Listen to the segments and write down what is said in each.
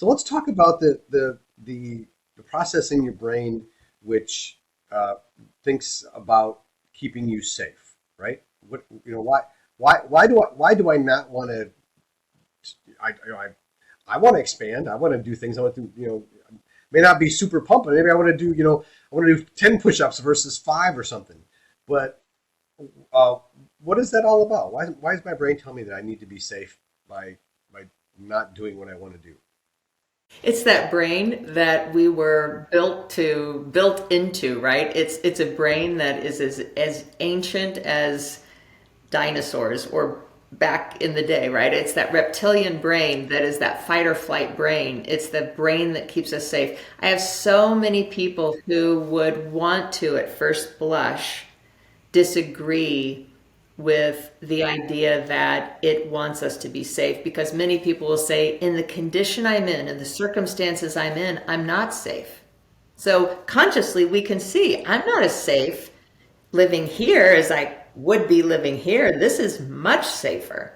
So let's talk about the process in your brain which thinks about keeping you safe, right? What why do I not want to I want to expand. I want to do things. I want to, may not be super pumping. Maybe I want to do, I want to do 10 push-ups versus five or something. But uh, what is that all about? Why is my brain telling me that I need to be safe by not doing what I want to do? It's that brain that we were built into, right? It's a brain that is as ancient as dinosaurs or back in the day, right? It's that reptilian brain that is that fight or flight brain. It's the brain that keeps us safe. I have so many people who would want to, at first blush, disagree with the idea that it wants us to be safe because many people will say, in the condition I'm in the circumstances I'm in, I'm not safe. So consciously, we can see I'm not as safe living here as I would be living here. This is much safer.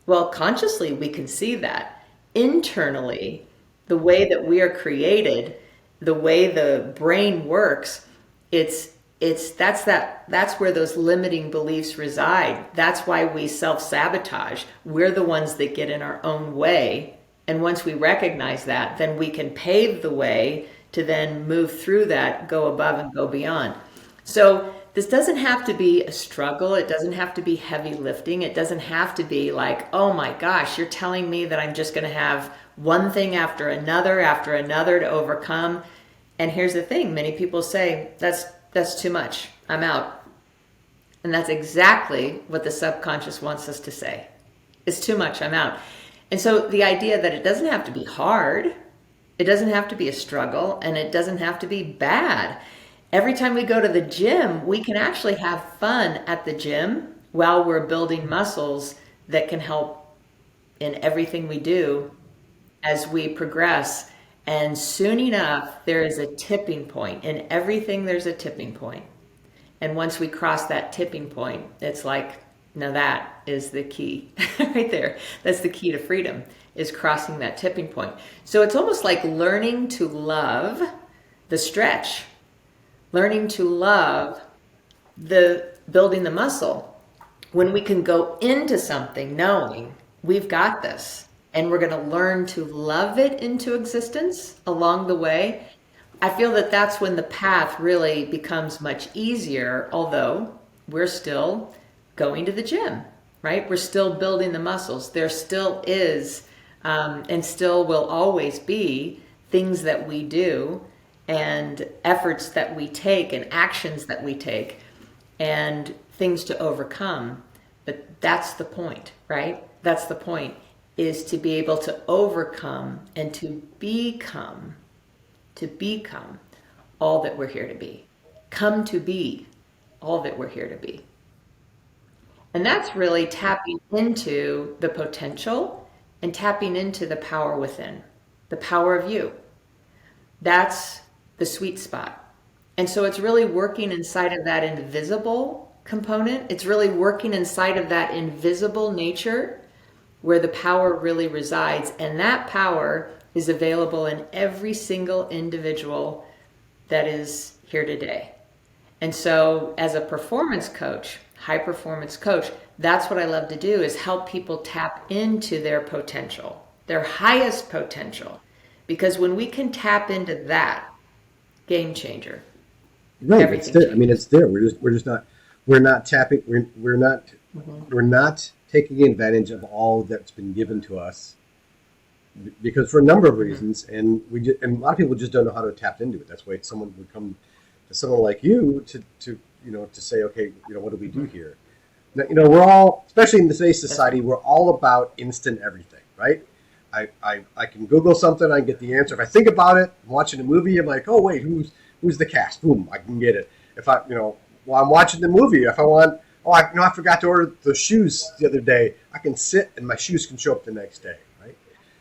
Well, consciously, we can see that. Internally, the way that we are created, the way the brain works, it's that's where those limiting beliefs reside. That's why we self-sabotage. We're the ones that get in our own way. And once we recognize that, then we can pave the way to then move through that, go above and go beyond. So this doesn't have to be a struggle. It doesn't have to be heavy lifting. It doesn't have to be like, oh my gosh, you're telling me that I'm just going to have one thing after another to overcome. And here's the thing, many people say, that's too much. I'm out. And that's exactly what the subconscious wants us to say. It's too much. I'm out. And so the idea that it doesn't have to be hard, it doesn't have to be a struggle, and it doesn't have to be bad. Every time we go to the gym, we can actually have fun at the gym while we're building muscles that can help in everything we do as we progress. And soon enough, there is a tipping point. In everything, there's a tipping point. And once we cross that tipping point, it's like, now that is the key right there. That's the key to freedom, is crossing that tipping point. So it's almost like learning to love the stretch, learning to love the building the muscle. When we can go into something knowing we've got this and we're going to learn to love it into existence along the way, I feel that that's when the path really becomes much easier, although we're still going to the gym, right? We're still building the muscles. There still is, and still will always be, things that we do and efforts that we take and actions that we take and things to overcome. But that's the point, right? That's the point, is to be able to overcome and to become all that we're here to be. Come to be all that we're here to be. And that's really tapping into the potential and tapping into the power within, the power of you. That's the sweet spot. And so it's really working inside of that invisible component. It's really working inside of that invisible nature where the power really resides. And that power is available in every single individual that is here today. And so as a performance coach, high performance coach, that's what I love to do, is help people tap into their potential, their highest potential. Because when we can tap into that, game changer, Right, it's everything there. I mean, changes. it's there. We're just not we're not tapping we're not taking advantage of all that's been given to us because for a number of Mhm. reasons, and a lot of people just don't know how to tap into it. That's why someone would come to someone like you to say, okay, what do we do Mhm. here? Now, we're all, especially in today's That's society, right. we're all about instant everything, right? I can Google something, I get the answer. If I think about it, I'm watching a movie, I'm like, oh wait, who's the cast? Boom, I can get it. If while I'm watching the movie, if I want, oh, I forgot to order the shoes the other day, I can sit and my shoes can show up the next day, right?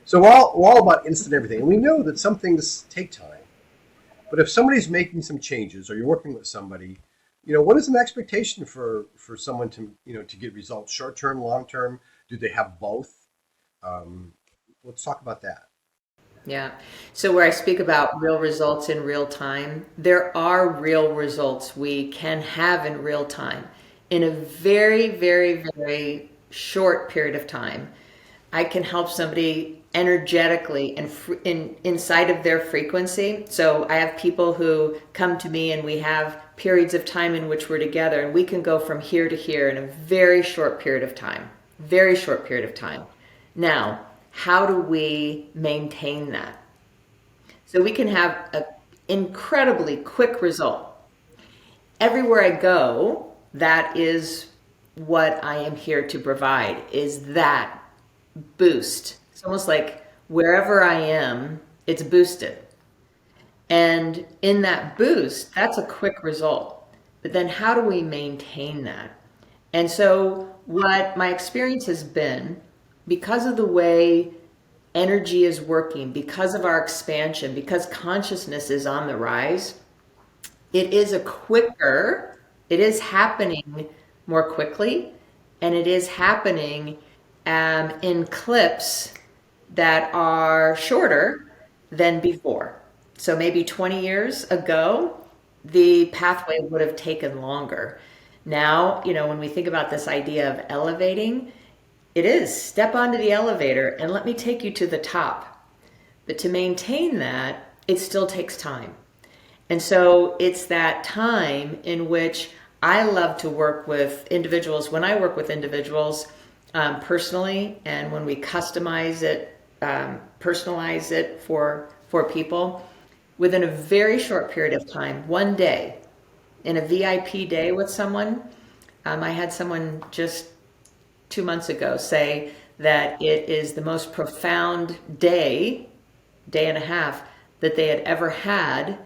So we're all about instant everything, and we know that some things take time. But if somebody's making some changes, or you're working with somebody, what is an expectation for someone to get results, short term, long term? Do they have both? Um, let's talk about that. Yeah. So where I speak about real results in real time, there are real results we can have in real time in a very, very, very short period of time. I can help somebody energetically and inside of their frequency. So I have people who come to me and we have periods of time in which we're together and we can go from here to here in a very short period of time. Very short period of time. Now, how do we maintain that? So we can have an incredibly quick result. Everywhere I go, that is what I am here to provide, is that boost. It's almost like wherever I am, it's boosted. And in that boost, that's a quick result. But then how do we maintain that? And so what my experience has been, because of the way energy is working, because of our expansion, because consciousness is on the rise, it is happening more quickly, and it is happening in clips that are shorter than before. So maybe 20 years ago, the pathway would have taken longer. Now, when we think about this idea of elevating, it is step onto the elevator and let me take you to the top. But to maintain that, it still takes time. And so it's that time in which I love to work with individuals. When I work with individuals personally, and when we customize it, personalize it for people, within a very short period of time, one day, in a VIP day with someone, I had someone just 2 months ago say that it is the most profound day and a half that they had ever had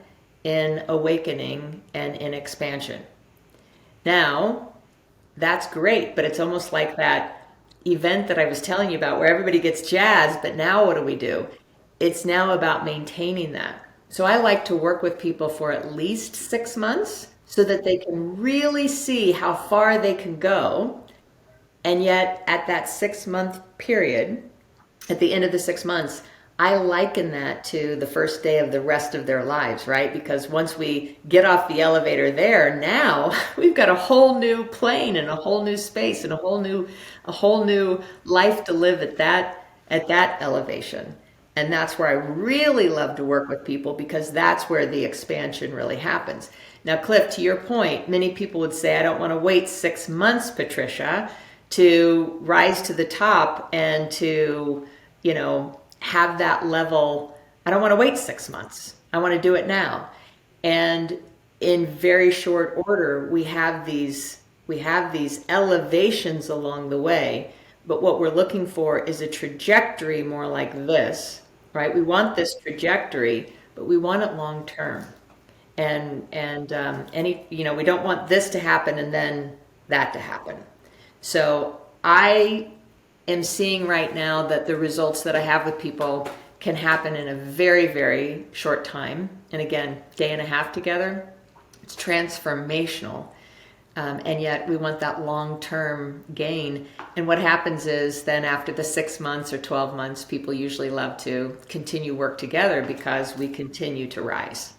in awakening and in expansion. Now, that's great, but it's almost like that event that I was telling you about where everybody gets jazzed, but now what do? It's now about maintaining that. So I like to work with people for at least 6 months so that they can really see how far they can go. And yet at that 6 month period, at the end of the 6 months, I liken that to the first day of the rest of their lives, right? Because once we get off the elevator there, now we've got a whole new plane and a whole new space and a whole new life to live at that elevation. And that's where I really love to work with people, because that's where the expansion really happens. Now, Cliff, to your point, many people would say, I don't want to wait 6 months, Patricia, to rise to the top and to, have that level. I don't want to wait 6 months. I want to do it now. And in very short order, we have these elevations along the way. But what we're looking for is a trajectory more like this, right? We want this trajectory, but we want it long term. And we don't want this to happen and then that to happen. So I am seeing right now that the results that I have with people can happen in a very, very short time. And again, day and a half together, it's transformational. And yet we want that long-term gain. And what happens is then after the 6 months or 12 months, people usually love to continue work together because we continue to rise.